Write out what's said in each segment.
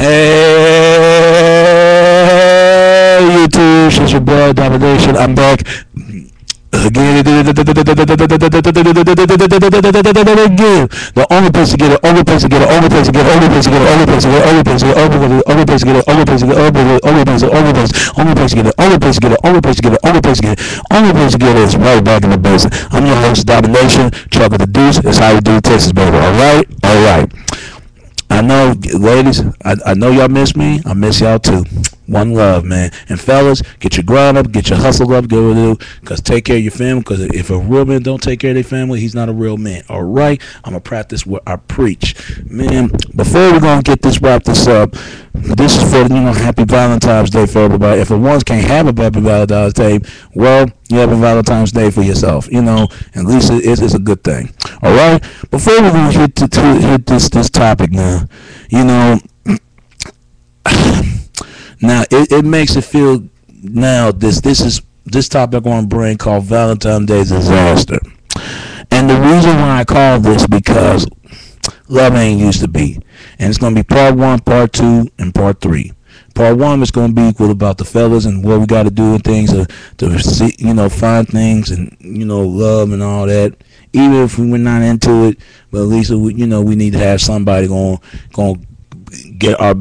Hey, YouTube, it's your boy Domination. I'm back again. The only place to get it, only place to get it, only place to get it, only place to get it, only place to get it, only place to get it, only place to get it, only place to get it, only place to get it, only place to get it, only place to get it, only place to get it, only place to get it, only place to get it is right back in the business. I'm your host, Domination. Chuck with the Deuce. It's how we do Texas, baby. All right, all right. I know, ladies, I know y'all miss me. I miss y'all too. One love, man. And fellas, get your grind up, get your hustle up, get what to do, because take care of your family, because if a real man don't take care of their family, he's not a real man. All right? I'm going to practice what I preach. Man, before we're going to get this wrapped this up, this is for, Happy Valentine's Day for everybody. If the ones can't have a Happy Valentine's Day, well, you have a Valentine's Day for yourself, at least it's a good thing. All right? Before we're going to hit this topic now, now it makes it feel now this topic I'm going to bring called Valentine's Day disaster. And the reason why I call this because love ain't used to be. And it's going to be part 1, part 2, and part 3. Part 1 is going to be equal about the fellas and what we got to do and things to see, find things and, love and all that. Even if we were not into it, but at least we need to have somebody going got our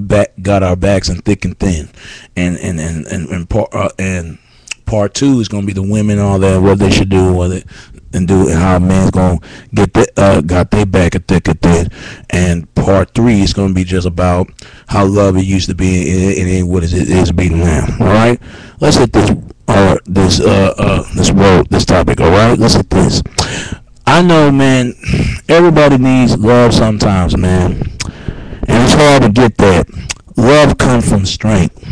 backs in thick and thin, and part 2 is gonna be the women and all that, what they should do, and how a man's gonna get got their back in thick and thin, and part 3 is gonna be just about how love it used to be and ain't what it is being now. All right, let's hit this topic. All right, let's hit this. I know, man, everybody needs love sometimes, man. And it's hard to get that. Love comes from strength.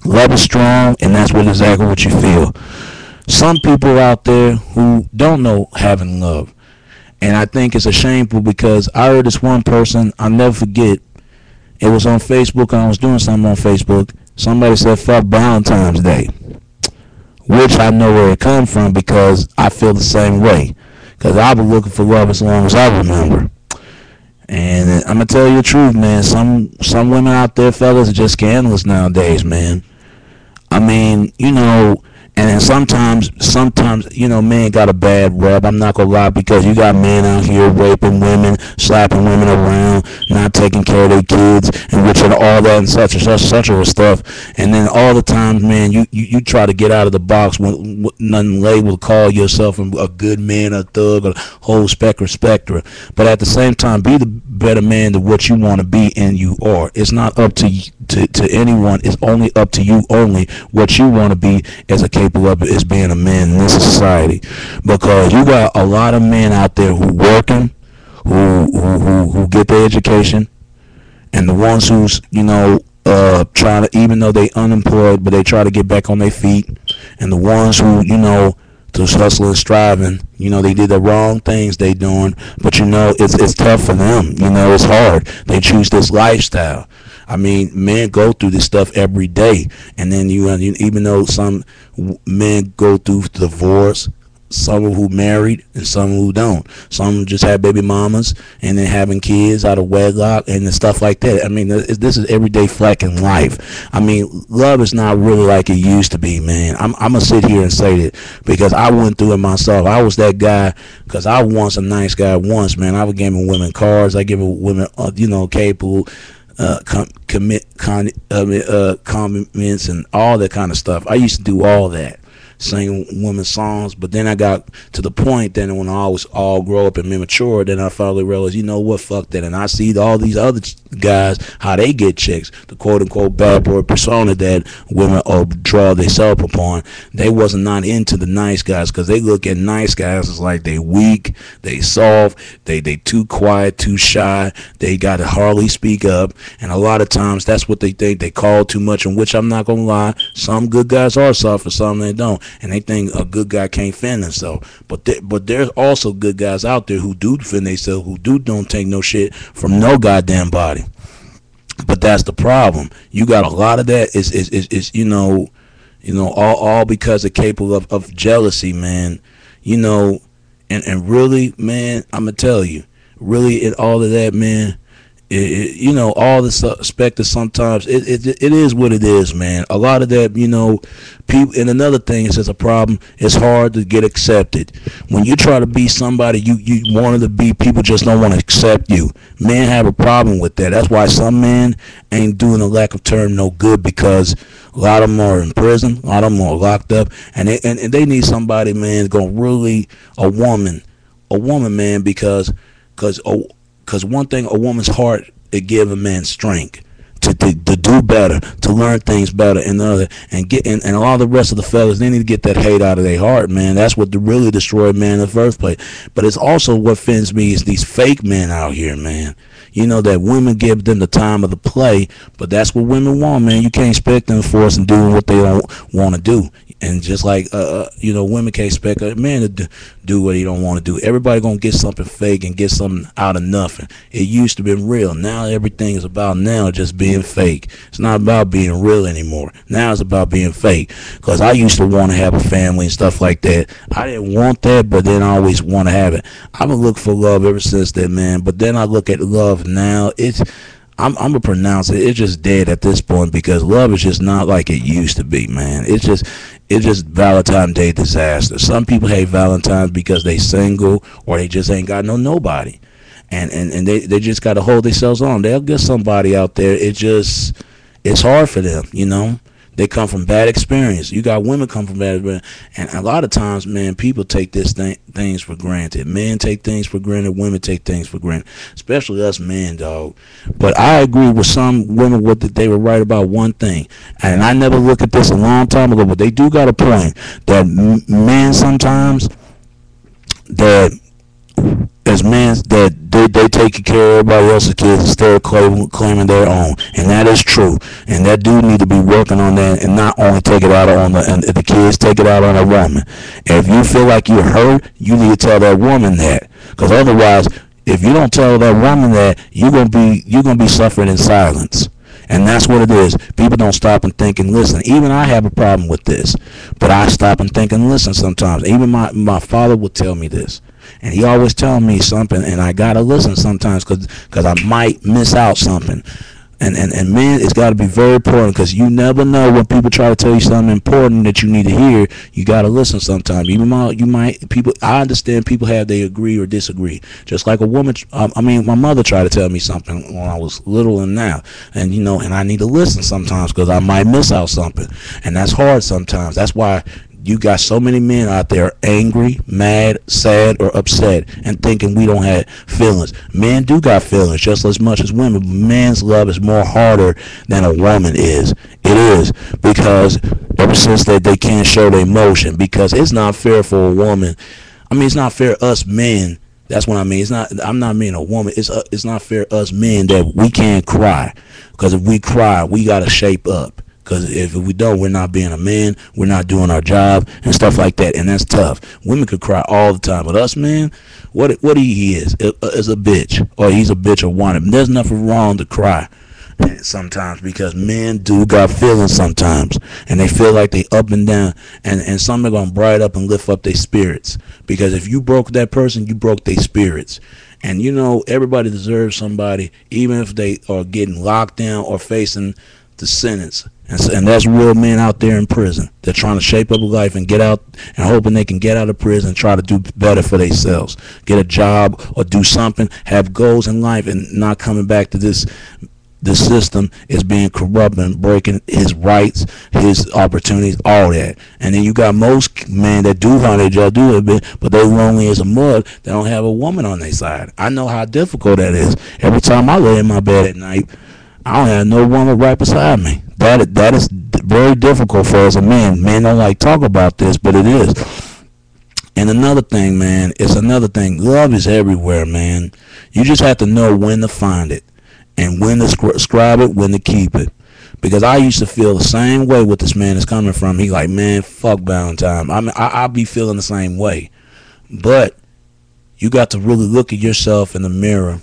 Love is strong, and that's exactly what you feel. Some people out there who don't know having love. And I think it's a shameful because I heard this one person, I'll never forget. It was on Facebook, and I was doing something on Facebook. Somebody said, fuck Valentine's Day. Which I know where it comes from because I feel the same way. Because I've been looking for love as long as I remember. And I'm going to tell you the truth, man. Some women out there, fellas, are just scandalous nowadays, man. I mean, and then sometimes, men got a bad rep. I'm not going to lie, because you got men out here raping women, slapping women around, not taking care of their kids, and all that and such of stuff. And then all the time, man, you try to get out of the box when nothing label, call yourself a good man, a thug, a whole spectrum. But at the same time, be the better man than what you want to be, and you are. It's not up to anyone. It's only up to you only what you want to be as capable of as being a man in this society. Because you got a lot of men out there who working, who get their education, and the ones who's trying to, even though they unemployed, but they try to get back on their feet, and the ones who just hustling and striving, they did the wrong things they doing, but it's tough for them. It's hard. They choose this lifestyle. I mean, men go through this stuff every day, and then even though some men go through divorce, some who married and some who don't. Some just have baby mamas and then having kids out of wedlock and stuff like that. I mean, this is everyday flack in life. I mean, love is not really like it used to be, man. I'm gonna sit here and say that because I went through it myself. I was that guy because I was once a nice guy once, man. I was giving women cards. I give women, capable. Comments and all that kind of stuff. I used to do all that, sing women's songs, but then I got to the point then when I was all grow up and mature, then I finally realized, what, fuck that. And I see all these other guys, how they get chicks, the quote-unquote bad boy persona that women draw themselves upon. They wasn't not into the nice guys because they look at nice guys as like they weak, they soft, they too quiet, too shy, they got to hardly speak up, and a lot of times that's what they think. They call too much, and which I'm not gonna lie, some good guys are soft and some they don't, and they think a good guy can't defend himself. But there's also good guys out there who do defend themselves, who don't take no shit from no goddamn body. But that's the problem. You got a lot of that is all because they're capable of jealousy, man. And really, man, I'm gonna tell you, really, in all of that, man, You know, all the specter sometimes it is what it is, man. A lot of that, you know, people. And another thing is, it's a problem. It's hard to get accepted when you try to be somebody you wanted to be. People just don't want to accept you. Men have a problem with that. That's why some men ain't doing a lack of term no good, because a lot of them are in prison. A lot of them are locked up, and and they need somebody, man, going really a woman, man, because one thing, a woman's heart, it give a man strength to do better, to learn things better, and other and get and all the rest of the fellas, they need to get that hate out of their heart, man. That's what really destroyed man in the first place. But it's also what offends me is these fake men out here, man. You know, that women give them the time of the play, but that's what women want, man. You can't expect them to force and doing what they don't want to do. And just like you know, women can't expect a man to do what he don't want to do. Everybody gonna get something fake and get something out of nothing. It used to be real. Now everything is about now just being fake. It's not about being real anymore. Now it's about being fake. Cause I used to want to have a family and stuff like that. I didn't want that, but then I always want to have it. I've been looking for love ever since then, man. But then I look at love now. I'm gonna pronounce it. It's just dead at this point, because love is just not like it used to be, man. It's just Valentine's Day disaster. Some people hate Valentine's because they single, or they just ain't got nobody, and they just got to hold themselves on. They'll get somebody out there. It's hard for them, you know. They come from bad experience. You got women come from bad experience. And a lot of times, man, people take things for granted. Men take things for granted. Women take things for granted. Especially us men, dog. But I agree with some women that they were right about one thing. And I never looked at this a long time ago, but they do got a point that men sometimes, that as men, that they take care of everybody else's kids instead of claiming their own, and that is true. And that dude need to be working on that, and not only take it out on the kids, take it out on a woman. And if you feel like you're hurt, you need to tell that woman that, because otherwise, if you don't tell that woman that, you're gonna be suffering in silence. And that's what it is. People don't stop and think and listen. Even I have a problem with this, but I stop and think and listen sometimes. Even my father would tell me this, and he always tell me something, and I gotta listen sometimes, because I might miss out something. And man, it's got to be very important, because you never know when people try to tell you something important that you need to hear. You got to listen sometimes. I understand people they agree or disagree. Just like a woman, my mother tried to tell me something when I was little and now, and you know, and I need to listen sometimes, because I might miss out something, and that's hard sometimes. That's why you got so many men out there angry, mad, sad, or upset, and thinking we don't have feelings. Men do got feelings just as much as women, but men's love is more harder than a woman is. It is, because ever since they can't show their emotion, because it's not fair for a woman. I mean, it's not fair us men. That's what I mean. It's not. I'm not meaning a woman. It's not fair us men that we can't cry, because if we cry, we gotta shape up. Because if we don't, we're not being a man. We're not doing our job and stuff like that, and that's tough. Women could cry all the time, but us men, what he is a bitch, or he's a bitch or one. There's nothing wrong to cry sometimes, because men do got feelings sometimes, and they feel like they up and down, and some are gonna bright up and lift up their spirits, because if you broke that person, you broke their spirits. And you know, everybody deserves somebody, even if they are getting locked down or facing the sentence. And that's real men out there in prison. They're trying to shape up a life and get out, and hoping they can get out of prison and try to do better for themselves, get a job or do something, have goals in life, and not coming back to this system is being corrupt and breaking his rights, his opportunities, all that. And then you got most men that do how they just do it, but they're lonely as a mud. They don't have a woman on their side. I know how difficult that is. Every time I lay in my bed at night, I don't have no woman right beside me. That is very difficult for us as a man. Men don't like talk about this, but it is. And another thing, man, it's another thing. Love is everywhere, man. You just have to know when to find it, and when to describe it, when to keep it. Because I used to feel the same way with this man is coming from. He like, man, fuck Valentine. I mean, I'll be feeling the same way. But you got to really look at yourself in the mirror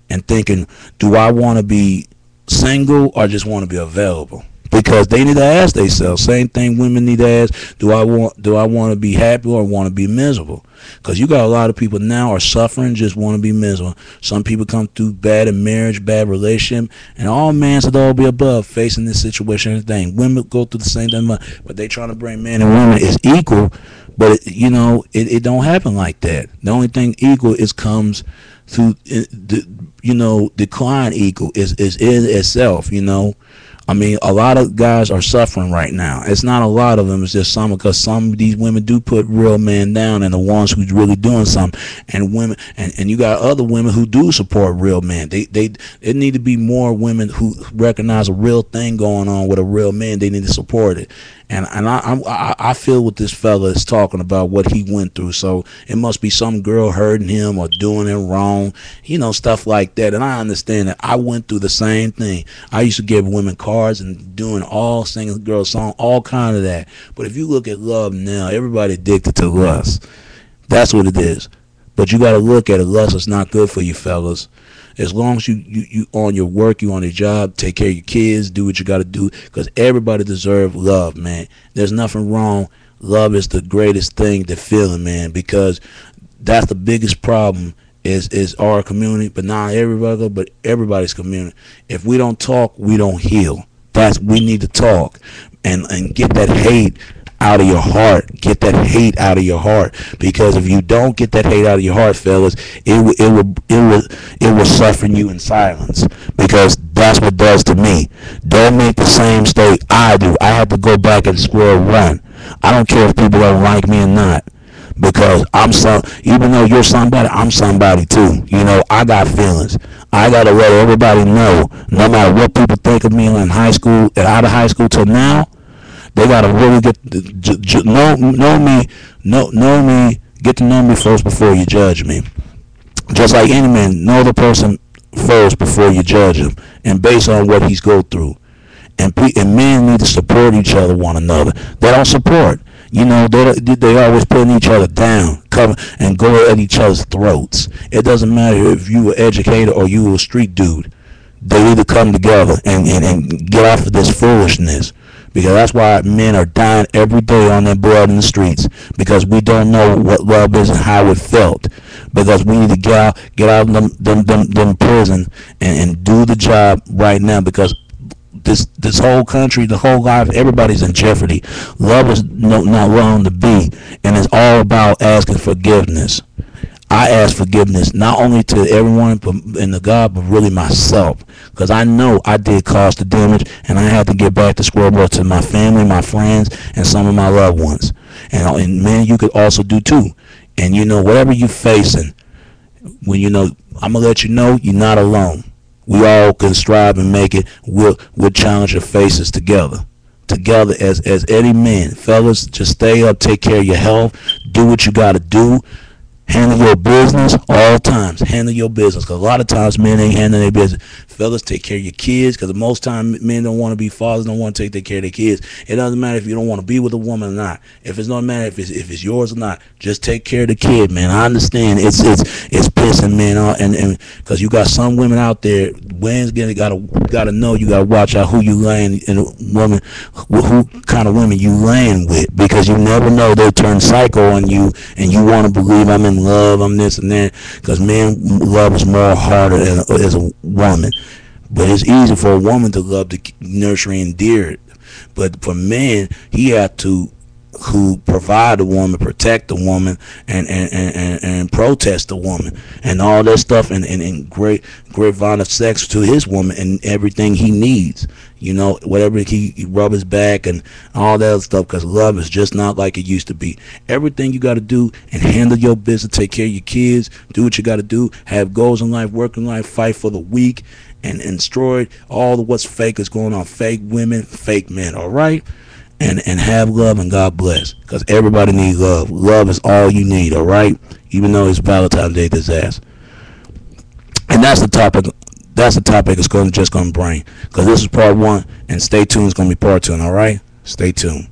and thinking, do I want to be single or just want to be available? because they need to ask themselves. Same thing women need to ask: Do I want to be happy or want to be miserable? Because you got a lot of people now are suffering, just want to be miserable. Some people come through bad in marriage, bad relationship, and all men should all be above facing this situation and thing. Women go through the same thing, but they trying to bring men and women is equal. But it don't happen like that. The only thing equal is comes through decline. Equal is in itself. I mean, a lot of guys are suffering right now. It's not a lot of them. It's just some, because some of these women do put real men down, and the ones who's really doing something. And women, and you got other women who do support real men. It need to be more women who recognize a real thing going on with a real man. They need to support it. And I feel what this fella is talking about, what he went through. So it must be some girl hurting him or doing him wrong, stuff like that. And I understand that. I went through the same thing. I used to give women cards and doing singing girl song, all kind of that. But if you look at love now, everybody addicted to lust. That's what it is. But you got to look at it. Lust is not good for you, fellas. As long as you on your work, you on your job, take care of your kids, do what you got to do, because everybody deserves love, man. There's nothing wrong. Love is the greatest thing to feeling, man, because that's the biggest problem is our community, but not everybody, but everybody's community. If we don't talk, we don't heal. We need to talk and get that hate out of your heart. Get that hate out of your heart, because if you don't get that hate out of your heart, fellas, it will suffer you in silence, because that's what it does to me. Don't make the same mistake I do. I have to go back and square one. I don't care if people don't like me or not, because even though you're somebody, I'm somebody too. I got feelings. I gotta let everybody know, no matter what people think of me in high school and out of high school till now. They gotta really get know me, get to know me first before you judge me. Just like any man, know the person first before you judge him, and based on what he's go through. And men need to support each other, one another. They don't support. They always putting each other down, cover and go at each other's throats. It doesn't matter if you were educated or you were a street dude. They need to come together and get off of this foolishness. Because that's why men are dying every day on their blood in the streets, because we don't know what love is and how it felt. Because we need to get out of them prison and do the job right now, because this whole country, the whole life, everybody's in jeopardy. Love is not wrong to be, and it's all about asking forgiveness. I ask forgiveness not only to everyone and to God, but really myself, because I know I did cause the damage, and I had to get back to square one to my family, my friends, and some of my loved ones. And man, you could also do too. And whatever you're facing, when I'm gonna let you know you're not alone. We all can strive and make it. We'll challenge your faces together as any man. Fellas, just stay up, take care of your health, do what you gotta do. Handle your business all times. Handle your business, because a lot of times men ain't handling their business. Fellas, take care of your kids, because most time men don't want to be fathers, don't want to take care of their kids. It doesn't matter if you don't want to be with a woman or not. If it's not matter if it's yours or not, just take care of the kid, man. I understand it's pissing men off, and because you got some women out there, women's gotta know, you gotta watch out who you laying and woman, who kind of women you laying with, because you never know, they'll turn psycho on you, and you want to believe I'm in love, I'm this and that, because man, love is more harder as a woman. But it's easy for a woman to love, to nurture and endear it. But for men, he have to who provide the woman, protect the woman, and protest the woman, and all that stuff, and great grapevine of sex to his woman and everything he needs. Whatever he rub his back and all that stuff, because love is just not like it used to be. Everything you got to do and handle your business, take care of your kids, do what you got to do, have goals in life, work in life, fight for the weak, and destroy all the what's fake is going on. Fake women, fake men, all right? And have love, and God bless, because everybody needs love. Love is all you need, all right? Even though it's Valentine's Day disaster. And that's the topic. That's the topic it's just going to bring, because this is part one, and stay tuned. It's going to be part two, all right? Stay tuned.